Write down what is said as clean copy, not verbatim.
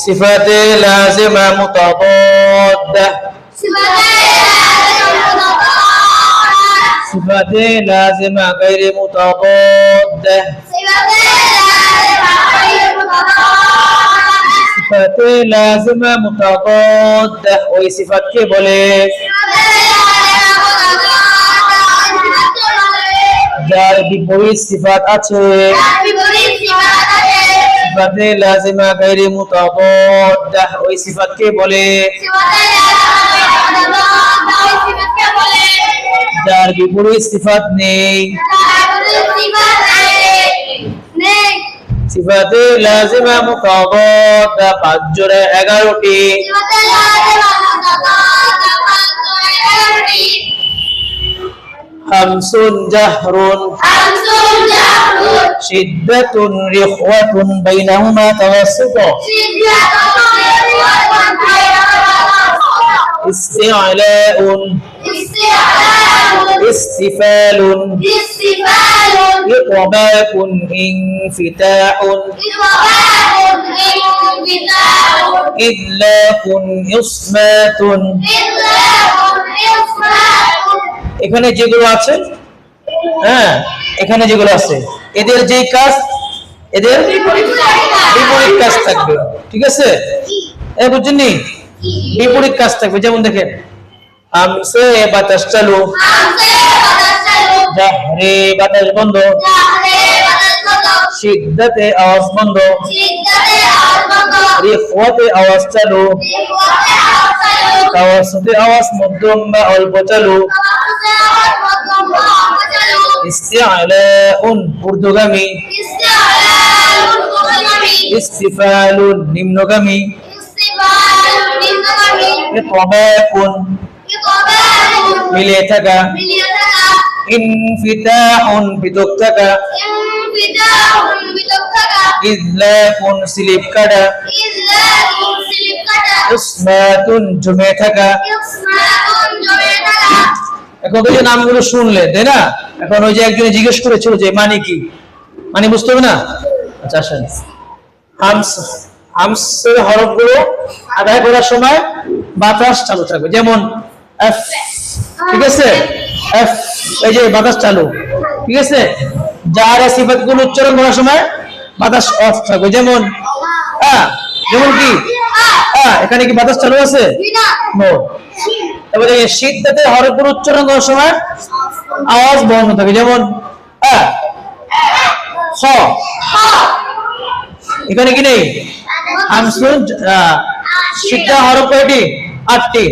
صفات لازمة متضادة صفات لازمة غير متضادة صفات لازمة متضادة ওই সিফাতকে বলে যার বিপরীত সিফাত আছে সিফাতে লাজিমা গায়রে মুতাদাদ্দাহ ওই সিফাতকে বলে যার বিপরীত সিফাত নেই সিফাতে লাজিমা মুতাদাদ্দাহ 5 জোড়া 11টি خمس جهر شدة رخوة بينهما توسط استعلاء استفال إطباق انفتاح إدلاق إصمات এখানে যেগুলো আছে হ্যাঁ এখানে যেগুলো আছে এদের যেই কাজ এদের বিপরীত কাজ থাকবে ঠিক আছে এই বুঝছেননি বিপরীত কাজ থাকবে যেমন দেখেন আমসে বাতাস চালু জাহরে বাতাস বন্ধ শিদ্দাতে আওয়াজ বন্ধ রিফওয়াতে আওয়াজ চালু তাওয়াসুতে আওয়াজ মধ্যম বা অল্প চালু ইস্তিআলাউন ঊর্ধ্বগামী ইস্তিফালুন নিম্নগামী ইতবাকুন মিলিয়ে থাকা ইনফিতাহুন পৃথক থাকা ইদলাকুন স্লিপ কাটা ইসমাতুন জমে থাকা এখন ওই যে নামগুলো শুনলে তাই না এখন ওই যে একজনে জিজ্ঞেস করেছিল যে মানে কি মানে বুঝতে হবে না আচ্ছা আসেন হামসের হরফগুলো আদায় করার সময় বাতাস চালু থাকবে যেমন এফ ঠিক আছে এফ এই যে বাতাস চালু ঠিক আছে যার সিফাতগুলো উচ্চারণ করার সময় বাতাস অফ থাকবে যেমন যেমন কি এখানে কি বাতাস চালু আছে নো তারপরে শিদ্দাতে হরফগুলো উচ্চারণ করার সময় আওয়াজ বন্ধ থাকে যেমন খ এখানে কি নেই হামসুন শিদ্দা হরফ কয়টি 8টি